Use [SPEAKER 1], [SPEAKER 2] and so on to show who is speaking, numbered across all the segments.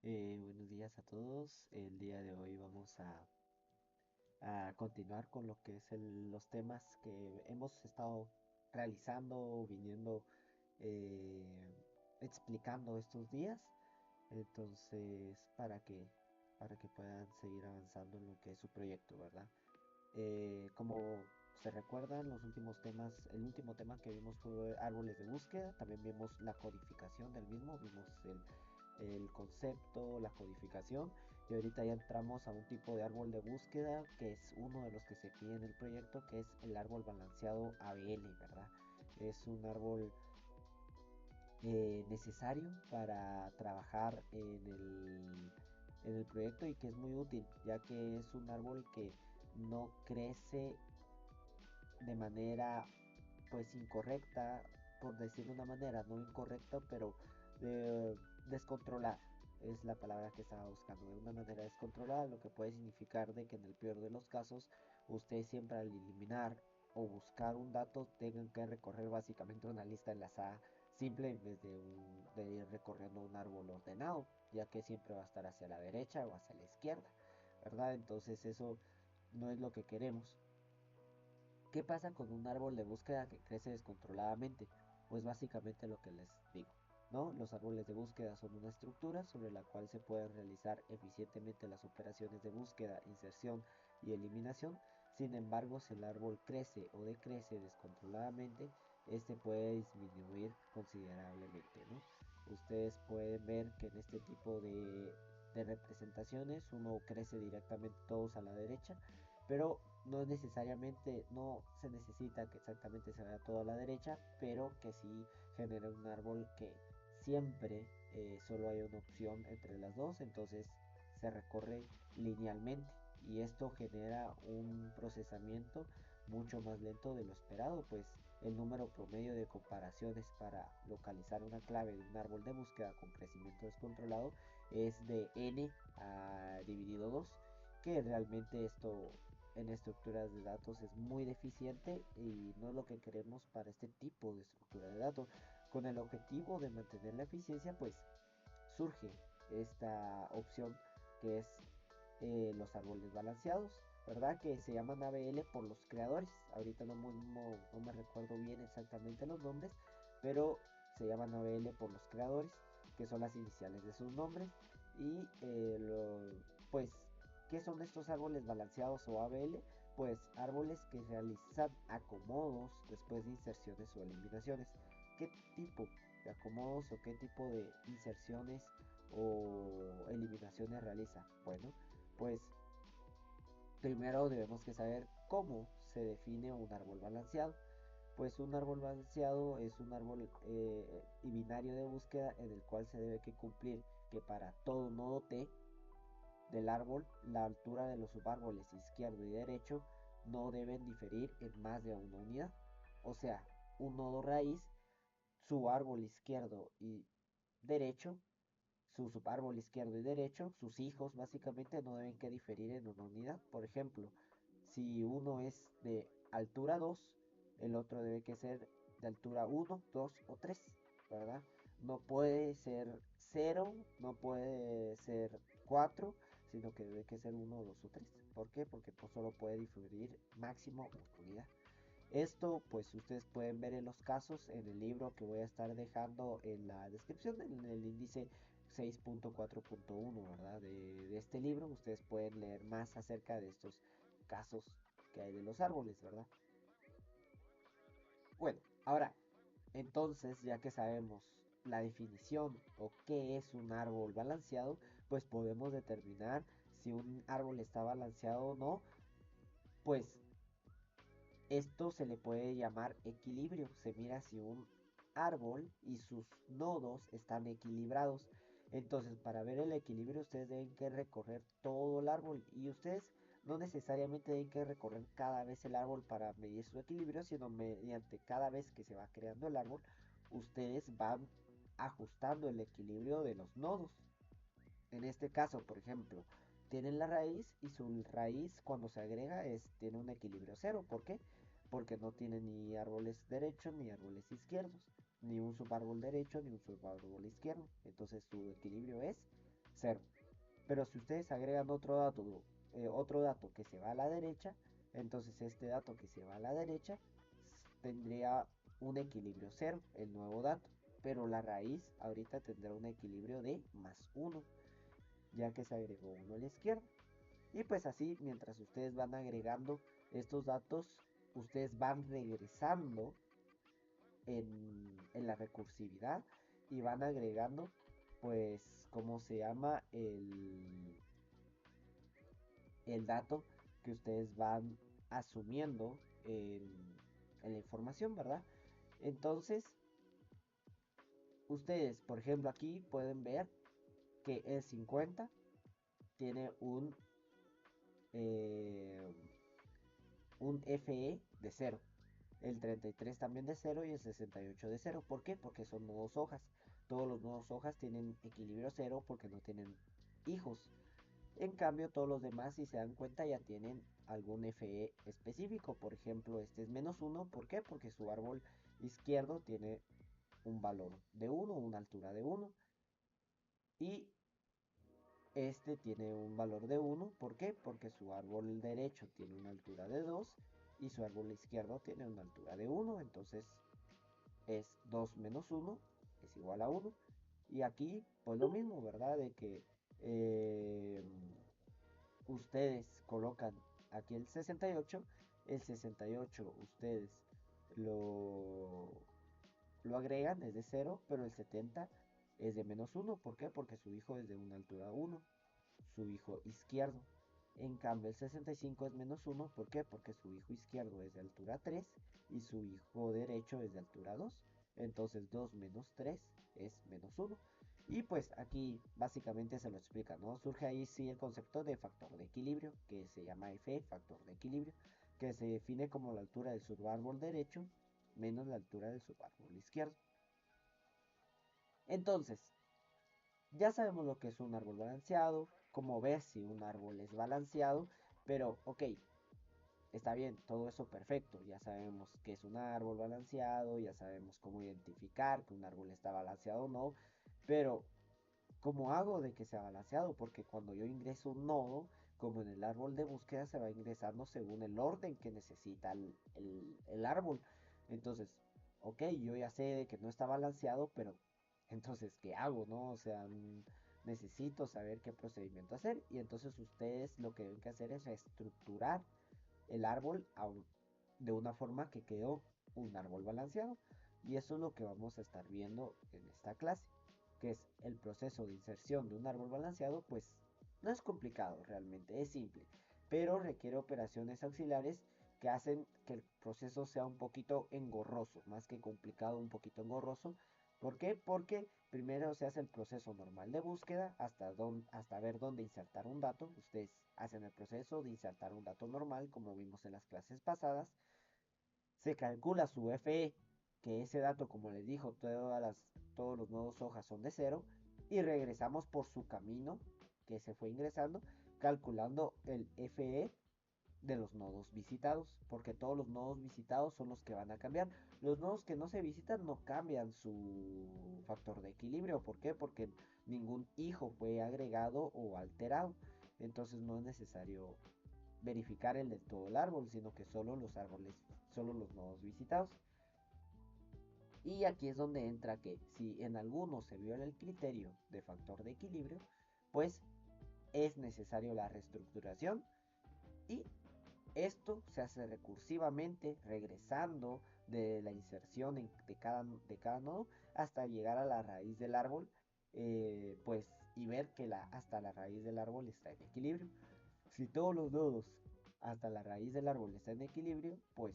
[SPEAKER 1] Buenos días a todos. El día de hoy vamos a continuar con lo que es los temas que hemos estado realizando, viniendo eh, explicando estos días. Entonces, para que puedan seguir avanzando en lo que es su proyecto, ¿verdad? Como se recuerdan los últimos temas, el último tema que vimos fue árboles de búsqueda, también vimos la codificación del mismo, vimos el concepto, la codificación, y ahorita ya entramos a un tipo de árbol de búsqueda que es uno de los que se pide en el proyecto, que es el árbol balanceado ABL, ¿verdad? Es un árbol necesario para trabajar en el proyecto y que es muy útil, ya que es un árbol que no crece de manera pues incorrecta, por decir de una manera, no incorrecta, pero descontrolada. Es la palabra que estaba buscando, de una manera descontrolada, lo que puede significar de que en el peor de los casos, usted siempre al eliminar o buscar un dato tengan que recorrer básicamente una lista enlazada simple en vez de ir recorriendo un árbol ordenado, ya que siempre va a estar hacia la derecha o hacia la izquierda, ¿verdad? Entonces eso no es lo que queremos. ¿Qué pasa con un árbol de búsqueda que crece descontroladamente? Pues básicamente lo que les digo, ¿no? Los árboles de búsqueda son una estructura sobre la cual se pueden realizar eficientemente las operaciones de búsqueda, inserción y eliminación. Sin embargo, si el árbol crece o decrece descontroladamente, este puede disminuir considerablemente, ¿no? Ustedes pueden ver que en este tipo de representaciones uno crece directamente todos a la derecha, pero no necesariamente, no se necesita que exactamente se vaya todo a la derecha, pero que sí genere un árbol que siempre solo hay una opción entre las dos, entonces se recorre linealmente y esto genera un procesamiento mucho más lento de lo esperado, pues el número promedio de comparaciones para localizar una clave de un árbol de búsqueda con crecimiento descontrolado es de dividido 2, que realmente esto en estructuras de datos es muy deficiente y no es lo que queremos para este tipo de estructura de datos. Con el objetivo de mantener la eficiencia, pues surge esta opción que es los árboles balanceados, ¿verdad? Que se llaman ABL por los creadores. Ahorita no me recuerdo bien exactamente los nombres, pero se llaman ABL por los creadores, que son las iniciales de sus nombres. Y pues, ¿qué son estos árboles balanceados o ABL? Pues árboles que realizan acomodos después de inserciones o eliminaciones. ¿Qué tipo de acomodos o qué tipo de inserciones o eliminaciones realiza? Bueno, pues primero debemos que saber cómo se define un árbol balanceado. Pues un árbol balanceado es un árbol y binario de búsqueda en el cual se debe que cumplir que para todo nodo T del árbol, la altura de los subárboles izquierdo y derecho no deben diferir en más de una unidad. O sea, un nodo raíz, su árbol izquierdo y derecho, su subárbol izquierdo y derecho, sus hijos básicamente no deben que diferir en una unidad. Por ejemplo, si uno es de altura 2, el otro debe que ser de altura 1, 2 o 3, ¿verdad? No puede ser 0, no puede ser 4, sino que debe que ser 1, 2 o 3. ¿Por qué? Porque pues, solo puede diferir máximo una unidad. Esto pues ustedes pueden ver en los casos en el libro que voy a estar dejando en la descripción, en el índice 6.4.1, ¿verdad? De este libro ustedes pueden leer más acerca de estos casos que hay de los árboles, ¿verdad? Bueno, ahora, entonces ya que sabemos la definición o qué es un árbol balanceado, pues podemos determinar si un árbol está balanceado o no, pues esto se le puede llamar equilibrio. Se mira si un árbol y sus nodos están equilibrados. Entonces, para ver el equilibrio, ustedes deben que recorrer todo el árbol. Y ustedes no necesariamente deben que recorrer cada vez el árbol para medir su equilibrio, sino mediante cada vez que se va creando el árbol, ustedes van ajustando el equilibrio de los nodos. En este caso, por ejemplo, tienen la raíz y su raíz cuando se agrega tiene un equilibrio cero. ¿Por qué? Porque no tiene ni árboles derechos ni árboles izquierdos, ni un subárbol derecho ni un subárbol izquierdo. Entonces su equilibrio es cero. Pero si ustedes agregan otro dato que se va a la derecha, entonces este dato que se va a la derecha tendría un equilibrio cero, el nuevo dato. Pero la raíz ahorita tendrá un equilibrio de más uno, ya que se agregó uno a la izquierda. Y pues así, mientras ustedes van agregando estos datos, ustedes van regresando en la recursividad y van agregando, pues, ¿cómo se llama? El dato que ustedes van asumiendo en la información, ¿verdad? Entonces, ustedes, por ejemplo, aquí pueden ver que el 50 tiene eh, un FE de cero, el 33 también de cero y el 68 de cero. ¿Por qué? Porque son nodos hojas. Todos los nodos hojas tienen equilibrio cero porque no tienen hijos. En cambio, todos los demás, si se dan cuenta, ya tienen algún FE específico. Por ejemplo, este es menos uno. ¿Por qué? Porque su árbol izquierdo tiene un valor de uno, una altura de uno. Y este tiene un valor de uno. ¿Por qué? Porque su árbol derecho tiene una altura de 2 y su árbol izquierdo tiene una altura de uno. Entonces es 2 menos uno es igual a uno. Y aquí, pues lo mismo, ¿verdad? De que eh, ustedes colocan aquí el 68 ustedes lo, lo agregan, es de cero, pero el 70 es de menos uno. ¿Por qué? Porque su hijo es de una altura uno, su hijo izquierdo. En cambio, el 65 es menos uno. ¿Por qué? Porque su hijo izquierdo es de altura 3 y su hijo derecho es de altura 2. Entonces 2 menos 3 es menos uno. Y pues aquí básicamente se lo explica, ¿no? Surge ahí sí el concepto de factor de equilibrio, que se llama F, factor de equilibrio, que se define como la altura del subárbol derecho menos la altura del subárbol izquierdo. Entonces, ya sabemos lo que es un árbol balanceado, cómo ver si un árbol es balanceado, pero ok, está bien, todo eso perfecto, ya sabemos que es un árbol balanceado, ya sabemos cómo identificar que un árbol está balanceado o no, pero ¿cómo hago de que sea balanceado? Porque cuando yo ingreso un nodo, como en el árbol de búsqueda, se va ingresando según el orden que necesita el árbol. Entonces, ok, yo ya sé de que no está balanceado, pero entonces, ¿qué hago, no? O sea, necesito saber qué procedimiento hacer. Y entonces ustedes lo que deben que hacer es reestructurar el árbol de una forma que quedó un árbol balanceado. Y eso es lo que vamos a estar viendo en esta clase, que es el proceso de inserción de un árbol balanceado. Pues no es complicado realmente, es simple, pero requiere operaciones auxiliares que hacen que el proceso sea un poquito engorroso, más que complicado, un poquito engorroso. ¿Por qué? Porque primero se hace el proceso normal de búsqueda hasta ver dónde insertar un dato. Ustedes hacen el proceso de insertar un dato normal, como vimos en las clases pasadas. Se calcula su FE, que ese dato, como les dijo, todos los nodos hojas son de cero. Y regresamos por su camino que se fue ingresando, calculando el FE de los nodos visitados, porque todos los nodos visitados son los que van a cambiar. Los nodos que no se visitan no cambian su factor de equilibrio. ¿Por qué? Porque ningún hijo fue agregado o alterado. Entonces no es necesario verificar el de todo el árbol, sino que solo los árboles, solo los nodos visitados. Y aquí es donde entra que si en alguno se viola el criterio de factor de equilibrio, pues es necesario la reestructuración. Y esto se hace recursivamente, regresando de la inserción de cada nodo hasta llegar a la raíz del árbol, pues, y ver que hasta la raíz del árbol está en equilibrio. Si todos los nodos hasta la raíz del árbol están en equilibrio, pues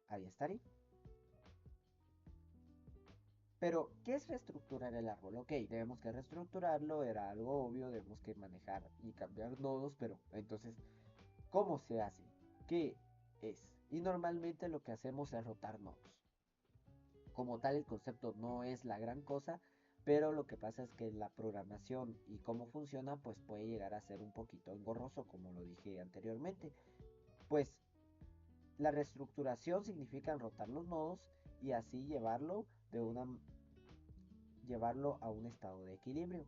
[SPEAKER 1] ahí estaría. Pero, ¿qué es reestructurar el árbol? Ok, tenemos que reestructurarlo, era algo obvio, debemos que manejar y cambiar nodos, pero entonces, ¿cómo se hace? ¿Qué es? Y normalmente lo que hacemos es rotar nodos. Como tal, el concepto no es la gran cosa, pero lo que pasa es que la programación y cómo funciona, pues puede llegar a ser un poquito engorroso, como lo dije anteriormente. Pues la reestructuración significa rotar los nodos y así llevarlo a un estado de equilibrio.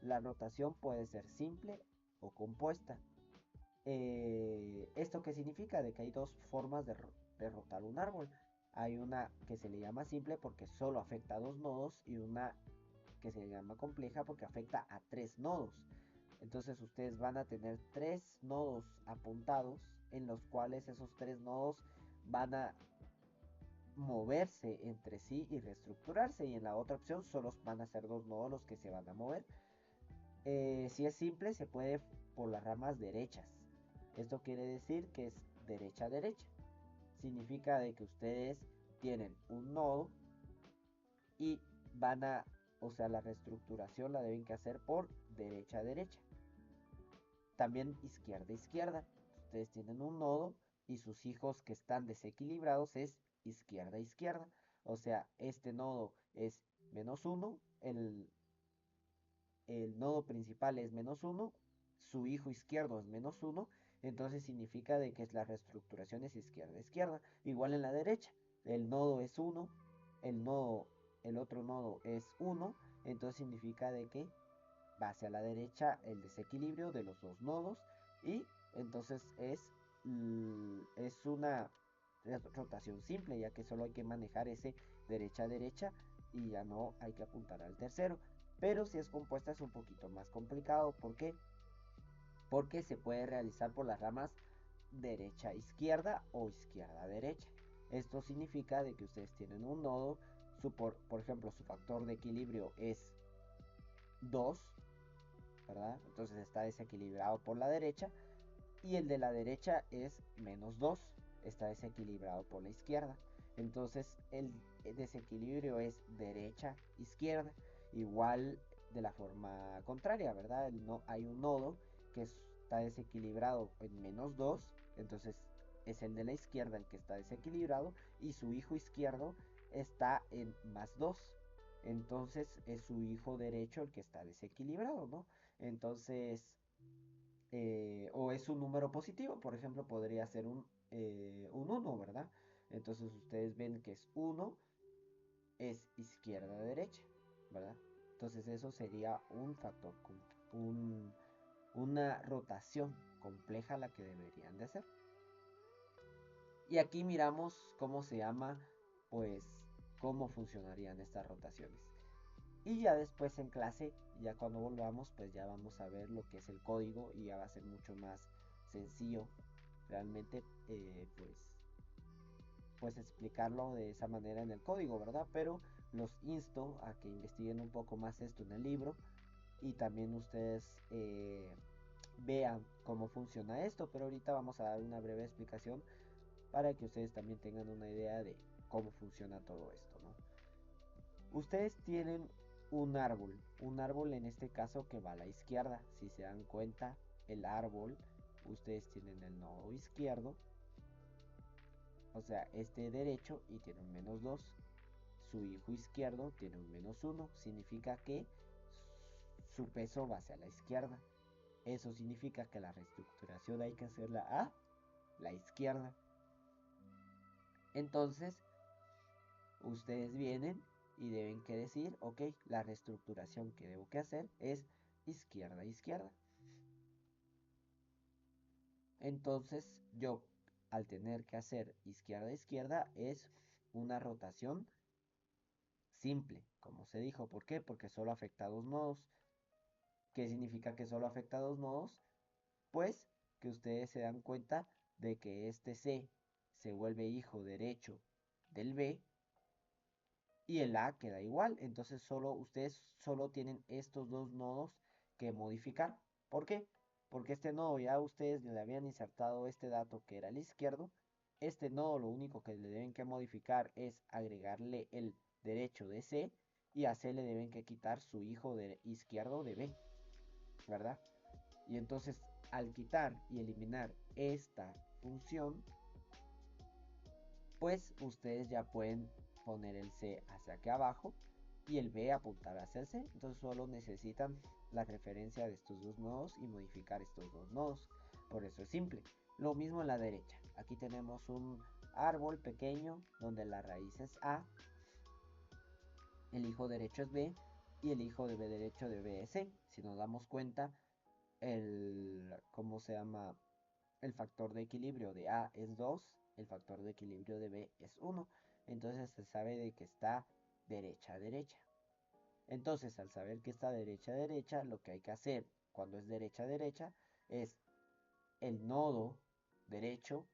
[SPEAKER 1] La rotación puede ser simple o compuesta. ¿Esto qué significa? De que hay dos formas de rotar un árbol. Hay una que se le llama simple porque solo afecta a dos nodos y una que se llama compleja porque afecta a tres nodos. Entonces ustedes van a tener tres nodos apuntados en los cuales esos tres nodos van a moverse entre sí y reestructurarse, y en la otra opción solo van a ser dos nodos los que se van a mover. Si es simple, se puede por las ramas derechas. Esto quiere decir que es derecha a derecha. Significa de que ustedes tienen un nodo y van a, o sea, la reestructuración la deben que hacer por derecha a derecha. También izquierda a izquierda. Ustedes tienen un nodo y sus hijos que están desequilibrados es izquierda a izquierda. O sea, este nodo es -1, el nodo principal es -1, su hijo izquierdo es -1, entonces significa de que la reestructuración es izquierda a izquierda. Igual en la derecha, el nodo es 1, el nodo, el otro nodo es 1, entonces significa de que va hacia la derecha el desequilibrio de los dos nodos, y entonces es una rotación simple, ya que solo hay que manejar ese derecha a derecha y ya no hay que apuntar al tercero. Pero si es compuesta es un poquito más complicado. ¿Por qué? Porque se puede realizar por las ramas derecha a izquierda o izquierda a derecha. Esto significa de que ustedes tienen un nodo, por ejemplo, su factor de equilibrio es 2, ¿verdad? Entonces está desequilibrado por la derecha, y el de la derecha es -2, está desequilibrado por la izquierda. Entonces el desequilibrio es derecha-izquierda. Igual de la forma contraria, ¿verdad? Hay un nodo que está desequilibrado en -2, entonces es el de la izquierda el que está desequilibrado, y su hijo izquierdo está en +2. Entonces es su hijo derecho el que está desequilibrado, ¿no? Entonces o es un número positivo, por ejemplo, podría ser un 1, ¿verdad? Entonces ustedes ven que es 1, es izquierda-derecha, ¿verdad? Entonces eso sería un factor, una rotación compleja la que deberían de hacer. Y aquí miramos cómo se llama, pues, cómo funcionarían estas rotaciones. Y ya después en clase, ya cuando volvamos, pues ya vamos a ver lo que es el código y ya va a ser mucho más sencillo realmente, pues explicarlo de esa manera en el código, ¿verdad? Pero los insto a que investiguen un poco más esto en el libro, y también ustedes vean cómo funciona esto, pero ahorita vamos a dar una breve explicación para que ustedes también tengan una idea de cómo funciona todo esto, ¿no? Ustedes tienen un árbol en este caso que va a la izquierda. Si se dan cuenta, el árbol, ustedes tienen el nodo izquierdo, o sea, este derecho, y tiene un -2. Su hijo izquierdo tiene un -1. Significa que su peso va hacia la izquierda. Eso significa que la reestructuración hay que hacerla a la izquierda. Entonces, ustedes vienen y deben que decir, ok, la reestructuración que debo que hacer es izquierda a izquierda. Entonces yo, al tener que hacer izquierda a izquierda, es una rotación simple, como se dijo. ¿Por qué? Porque solo afecta a dos nodos. ¿Qué significa que solo afecta a dos nodos? Pues que ustedes se dan cuenta de que este C se vuelve hijo derecho del B y el A queda igual. Entonces ustedes solo tienen estos dos nodos que modificar. ¿Por qué? Porque este nodo ya ustedes le habían insertado este dato que era el izquierdo. Este nodo lo único que le deben que modificar es agregarle el derecho de C, y a C le deben que quitar su hijo izquierdo de B, ¿verdad? Y entonces al quitar y eliminar esta función, pues ustedes ya pueden poner el C hacia aquí abajo y el B apuntar hacia el C. Entonces solo necesitan la referencia de estos dos nodos y modificar estos dos nodos. Por eso es simple. Lo mismo en la derecha. Aquí tenemos un árbol pequeño donde la raíz es A, el hijo derecho es B, y el hijo de B derecho de B es C. Si nos damos cuenta, ¿cómo se llama? El factor de equilibrio de A es 2, el factor de equilibrio de B es 1. Entonces se sabe de que está derecha a derecha. Entonces, al saber que está derecha a derecha, lo que hay que hacer cuando es derecha a derecha es el nodo derecho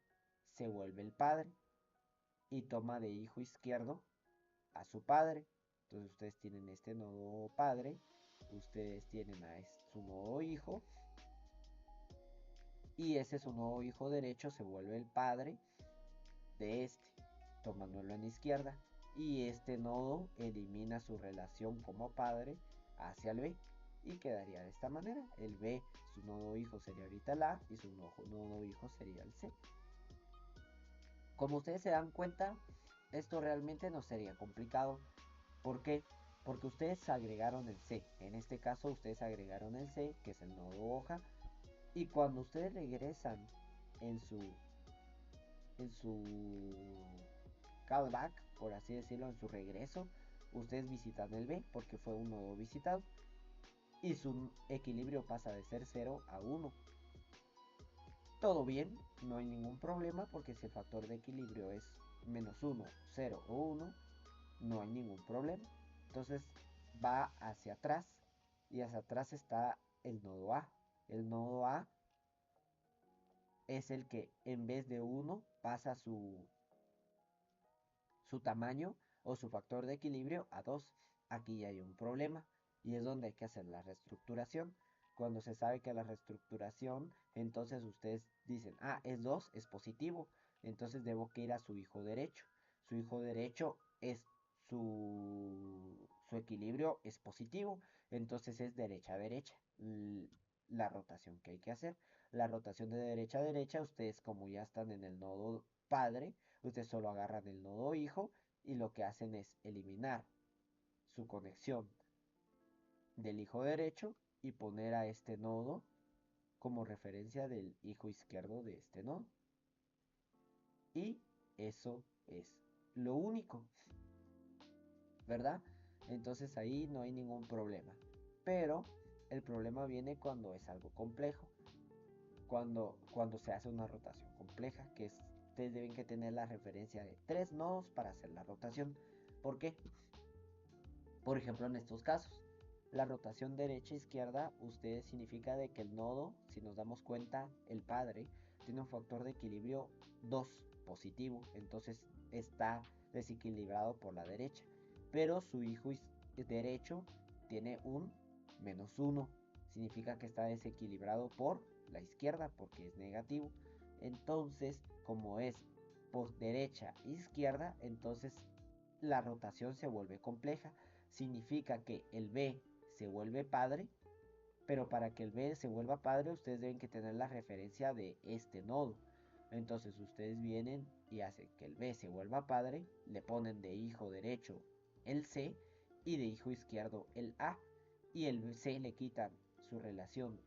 [SPEAKER 1] se vuelve el padre y toma de hijo izquierdo a su padre. Entonces ustedes tienen este nodo padre, ustedes tienen a su nodo hijo, y ese su nuevo hijo derecho se vuelve el padre de este, tomándolo en izquierda, y este nodo elimina su relación como padre hacia el B, y quedaría de esta manera. El B, su nodo hijo sería ahorita el A, y su nodo hijo sería el C. Como ustedes se dan cuenta, esto realmente no sería complicado. ¿Por qué? Porque ustedes agregaron el C. En este caso ustedes agregaron el C, que es el nodo hoja, y cuando ustedes regresan en su callback, por así decirlo, en su regreso, ustedes visitan el B porque fue un nodo visitado y su equilibrio pasa de ser 0 a 1. Todo bien, no hay ningún problema porque si el factor de equilibrio es menos 1, 0 o 1, no hay ningún problema. Entonces va hacia atrás y hacia atrás está el nodo A. El nodo A es el que en vez de 1 pasa su tamaño o su factor de equilibrio a 2. Aquí ya hay un problema y es donde hay que hacer la reestructuración. Cuando se sabe que la reestructuración, entonces ustedes dicen, ah, es 2, es positivo, entonces debo que ir a su hijo derecho. Su hijo derecho es su equilibrio es positivo, entonces es derecha a derecha. La rotación que hay que hacer. La rotación de derecha a derecha, ustedes como ya están en el nodo padre, ustedes solo agarran el nodo hijo y lo que hacen es eliminar su conexión del hijo derecho y poner a este nodo como referencia del hijo izquierdo de este nodo. Y eso es lo único, ¿verdad? Entonces ahí no hay ningún problema. Pero el problema viene cuando es algo complejo. Cuando se hace una rotación compleja, que es, ustedes deben que tener la referencia de 3 nodos para hacer la rotación. ¿Por qué? Por ejemplo, en estos casos, la rotación derecha-izquierda, ustedes significa de que el nodo, si nos damos cuenta, el padre, tiene un factor de equilibrio 2 positivo, entonces está desequilibrado por la derecha. Pero su hijo derecho tiene un menos 1, significa que está desequilibrado por la izquierda porque es negativo. Entonces, como es derecha izquierda, entonces la rotación se vuelve compleja. Significa que el B se vuelve padre, pero para que el B se vuelva padre ustedes deben que tener la referencia de este nodo. Entonces ustedes vienen y hacen que el B se vuelva padre, le ponen de hijo derecho el C y de hijo izquierdo el A, y el C le quitan su relación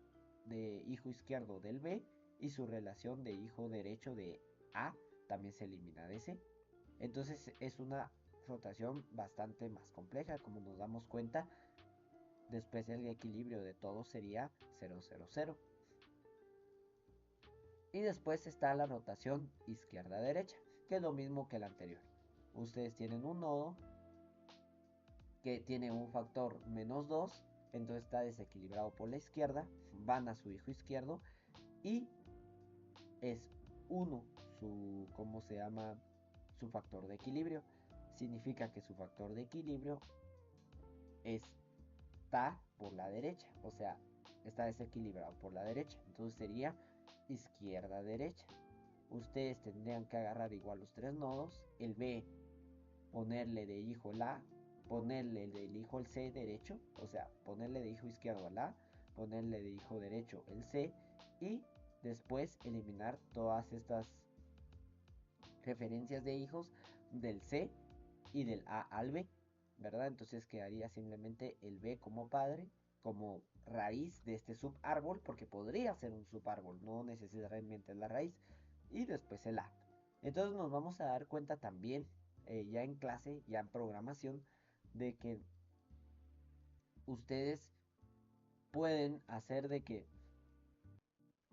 [SPEAKER 1] de hijo izquierdo del B y su relación de hijo derecho de A también se elimina de C. Entonces es una rotación bastante más compleja, como nos damos cuenta. Después el equilibrio de todo sería 0, 0, 0. Y después está la rotación izquierda-derecha, que es lo mismo que la anterior. Ustedes tienen un nodo que tiene un factor menos 2, entonces está desequilibrado por la izquierda, van a su hijo izquierdo y es 1 su, ¿cómo se llama? Su factor de equilibrio. Significa que su factor de equilibrio está por la derecha, o sea, está desequilibrado por la derecha, entonces sería izquierda-derecha. Ustedes tendrían que agarrar igual los tres nodos, el B, ponerle de hijo el A, ponerle del hijo el C derecho, o sea, ponerle de hijo izquierdo al A, ponerle de hijo derecho el C, y después eliminar todas estas referencias de hijos del C y del A al B, ¿verdad? Entonces quedaría simplemente el B como padre, como raíz de este subárbol, porque podría ser un subárbol, no necesariamente la raíz, y después el A. Entonces nos vamos a dar cuenta también, ya en clase, ya en programación, de que ustedes pueden hacer de que,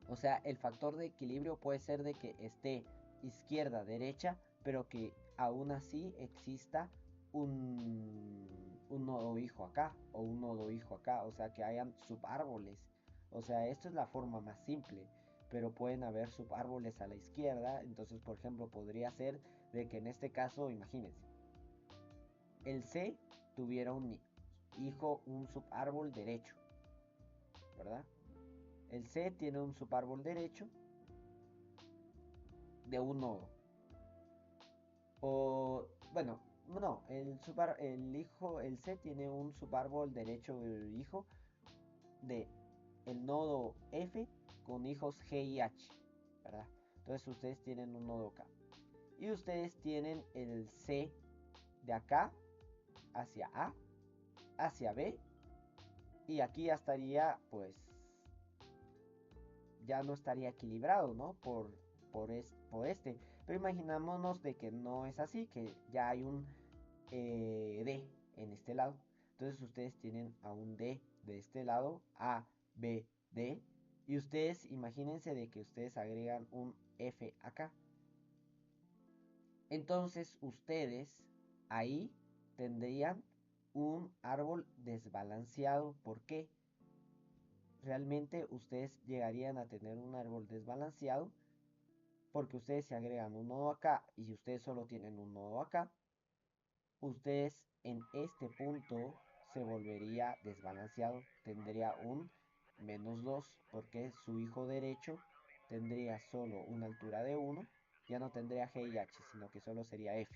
[SPEAKER 1] o sea, el factor de equilibrio puede ser de que esté izquierda, derecha, pero que aún así exista un nodo hijo acá o un nodo hijo acá, o sea, que hayan subárboles. O sea, esto es la forma más simple, pero pueden haber subárboles a la izquierda. Entonces, por ejemplo, podría ser de que en este caso, imagínense, el C tuviera un hijo, un subárbol derecho, ¿verdad? El C tiene un subárbol derecho de un nodo. O, bueno, no, el C tiene un subárbol derecho hijo de el nodo F con hijos G y H, ¿verdad? Entonces ustedes tienen un nodo K. Y ustedes tienen el C de acá hacia A, hacia B. Y aquí ya estaría, pues, ya no estaría equilibrado, ¿no? Por este. Pero imaginémonos de que no es así, que ya hay un D en este lado. Entonces ustedes tienen a un D de este lado, A, B, D. Y ustedes imagínense de que ustedes agregan un F acá. Entonces ustedes ahí tendrían un árbol desbalanceado. ¿Por qué? Realmente ustedes llegarían a tener un árbol desbalanceado porque ustedes se agregan un nodo acá y ustedes solo tienen un nodo acá. Ustedes en este punto se volvería desbalanceado, tendría un -2 porque su hijo derecho tendría solo una altura de 1, ya no tendría G y H, sino que solo sería F.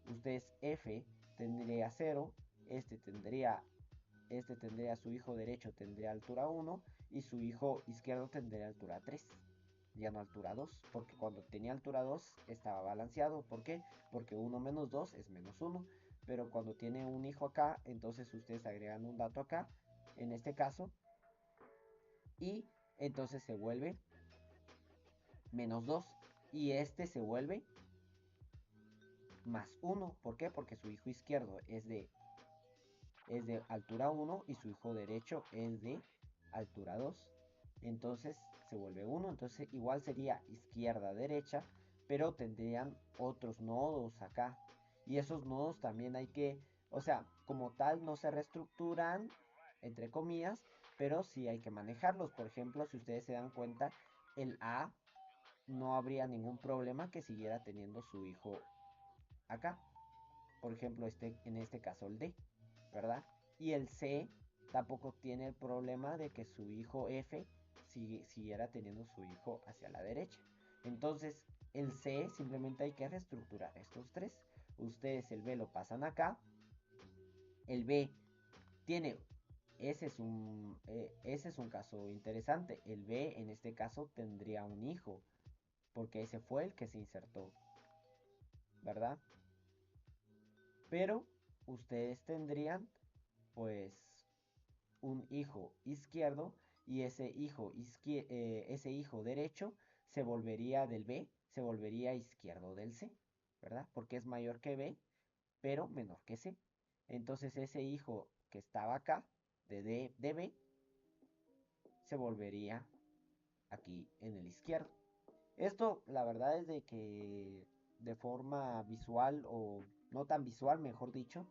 [SPEAKER 1] Ustedes F tendría 0, este tendría su hijo derecho tendría altura 1 y su hijo izquierdo tendría altura 3, ya no altura 2, porque cuando tenía altura 2 estaba balanceado. ¿Por qué? Porque 1 menos 2 es -1. Pero cuando tiene un hijo acá, entonces ustedes agregan un dato acá, en este caso, y entonces se vuelve -2. Y este se vuelve +1. ¿Por qué? Porque su hijo izquierdo es de altura 1 y su hijo derecho es de altura 2. Entonces se vuelve 1. Entonces igual sería izquierda, derecha, pero tendrían otros nodos acá. Y esos nodos también hay que, o sea, como tal no se reestructuran, entre comillas, pero sí hay que manejarlos. Por ejemplo, si ustedes se dan cuenta, el A no habría ningún problema que siguiera teniendo su hijo acá. Por ejemplo, en este caso el D, ¿verdad? Y el C tampoco tiene el problema de que su hijo F siguiera teniendo su hijo hacia la derecha. Entonces, el C simplemente hay que reestructurar estos tres. Ustedes el B lo pasan acá. El B tiene, ese es un caso interesante. El B en este caso tendría un hijo, porque ese fue el que se insertó, ¿verdad? Pero ustedes tendrían pues un hijo izquierdo y ese hijo derecho se volvería del B, se volvería izquierdo del C, ¿verdad? Porque es mayor que B, pero menor que C. Entonces ese hijo que estaba acá, de B, se volvería aquí en el izquierdo. Esto la verdad es de que de forma visual o no tan visual, mejor dicho,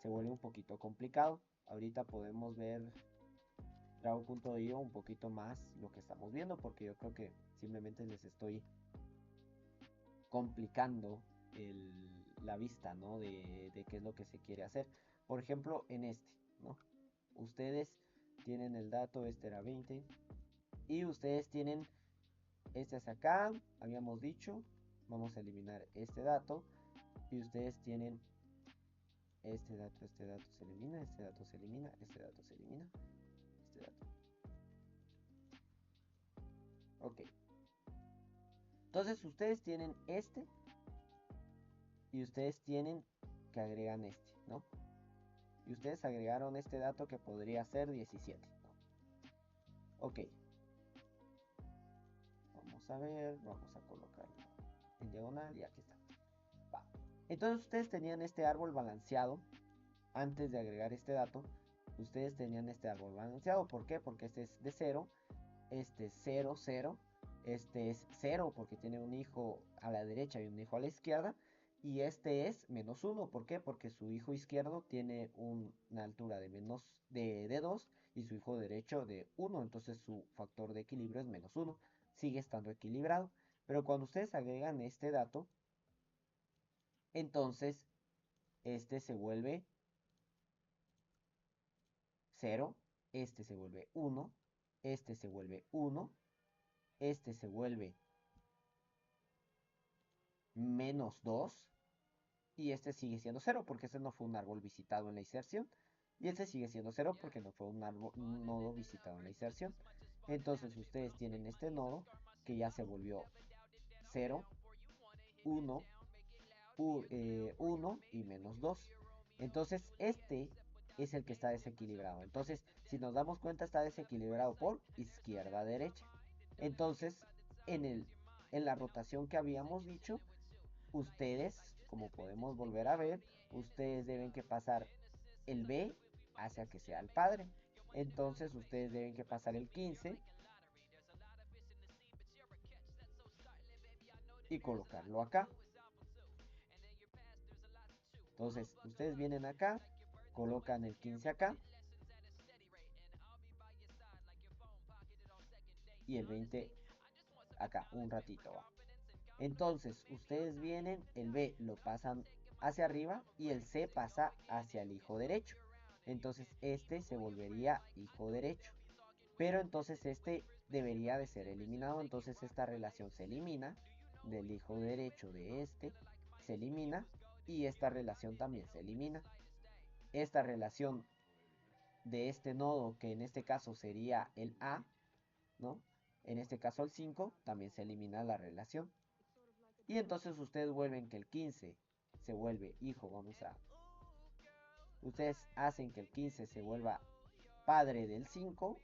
[SPEAKER 1] se vuelve un poquito complicado. Ahorita podemos ver Drago.io un poquito más lo que estamos viendo, porque yo creo que simplemente les estoy complicando la vista, ¿no? De qué es lo que se quiere hacer. Por ejemplo, en este, ¿no? Ustedes tienen el dato, este era 20, y ustedes tienen este hacia acá, habíamos dicho, vamos a eliminar este dato, y ustedes tienen este dato se elimina, este dato se elimina, este dato se elimina, este dato. Ok. Entonces ustedes tienen este y ustedes tienen que agregan este, ¿no? Y ustedes agregaron este dato que podría ser 17. Ok. Vamos a ver, vamos a colocarlo en diagonal y aquí está. Entonces ustedes tenían este árbol balanceado antes de agregar este dato. ustedes tenían este árbol balanceado. ¿Por qué? Porque este es de 0, este es 0, 0, este es 0 porque tiene un hijo a la derecha y un hijo a la izquierda, y este es menos 1. ¿Por qué? Porque su hijo izquierdo tiene una altura de 2 y su hijo derecho de 1, entonces su factor de equilibrio es menos 1. Sigue estando equilibrado. Pero cuando ustedes agregan este dato, entonces este se vuelve 0, este se vuelve 1, este se vuelve 1, este se vuelve menos 2 y este sigue siendo 0 porque este no fue un árbol visitado en la inserción. Y este sigue siendo 0 porque no fue un nodo visitado en la inserción. Entonces ustedes tienen este nodo que ya se volvió 0, 1, 1 y menos 2. Entonces este es el que está desequilibrado. Entonces, si nos damos cuenta, está desequilibrado por izquierda a derecha. Entonces, en, el, en la rotación que habíamos dicho, ustedes, como podemos volver a ver, ustedes deben que pasar el B hacia que sea el padre. Entonces, ustedes deben que pasar el 15 y colocarlo acá. Entonces, ustedes vienen acá, colocan el 15 acá y el 20 acá, un ratito va. Entonces, ustedes vienen, el B lo pasan hacia arriba y el C pasa hacia el hijo derecho. Entonces, este se volvería hijo derecho. Pero entonces este debería de ser eliminado. Entonces, esta relación se elimina del hijo derecho de este. Se elimina y esta relación también se elimina. Esta relación de este nodo, que en este caso sería el A, ¿no? En este caso el 5, también se elimina la relación. Y entonces ustedes vuelven que el 15 se vuelve hijo, ustedes hacen que el 15 se vuelva padre del 5,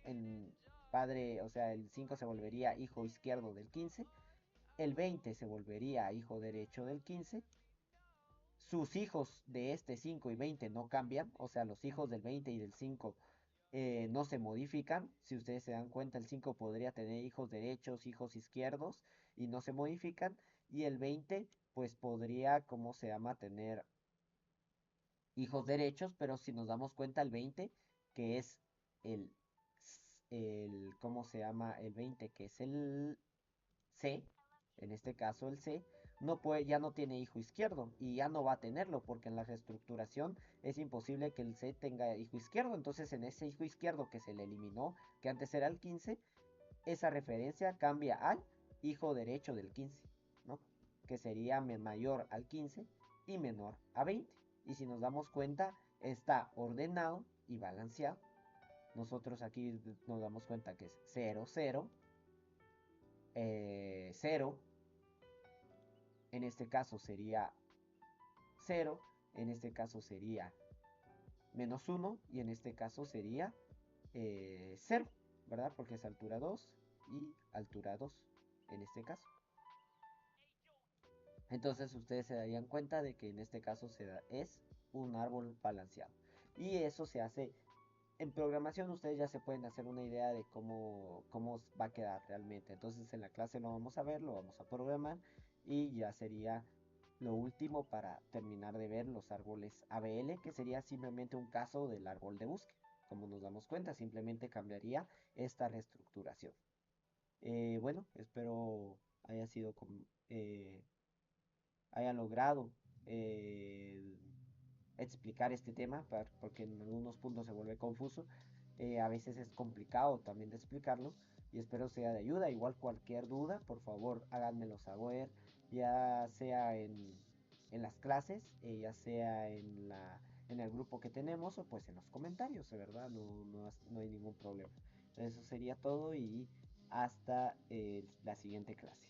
[SPEAKER 1] padre, o sea, el 5 se volvería hijo izquierdo del 15, el 20 se volvería hijo derecho del 15, sus hijos de este 5 y 20 no cambian, o sea, los hijos del 20 y del 5 no se modifican. Si ustedes se dan cuenta, el 5 podría tener hijos derechos, hijos izquierdos y no se modifican. Y el 20, pues podría, tener hijos derechos, pero si nos damos cuenta, el 20, que es el, el 20, que es el C, en este caso el C, no puede, ya no tiene hijo izquierdo y ya no va a tenerlo porque en la reestructuración es imposible que el C tenga hijo izquierdo. Entonces en ese hijo izquierdo que se le eliminó, que antes era el 15, esa referencia cambia al hijo derecho del 15, ¿no? Que sería mayor al 15 y menor a 20. Y si nos damos cuenta, está ordenado y balanceado. Nosotros aquí nos damos cuenta que es 0, 0, 0, en este caso sería 0, en este caso sería menos 1 y en este caso sería 0, ¿verdad? Porque es altura 2 y altura 2 en este caso. Entonces ustedes se darían cuenta de que en este caso es un árbol balanceado. Y eso se hace en programación. Ustedes ya se pueden hacer una idea de cómo va a quedar realmente. Entonces en la clase lo vamos a ver, lo vamos a programar y ya sería lo último para terminar de ver los árboles ABL, que sería simplemente un caso del árbol de búsqueda. Como nos damos cuenta, simplemente cambiaría esta reestructuración. Bueno, espero haya sido haya logrado eh, explicar este tema, porque en algunos puntos se vuelve confuso. A veces es complicado también de explicarlo y espero sea de ayuda. Igual cualquier duda, por favor háganmelo saber, ya sea en las clases, ya sea en el grupo que tenemos o pues en los comentarios, de verdad, no hay ningún problema. Eso sería todo y hasta la siguiente clase.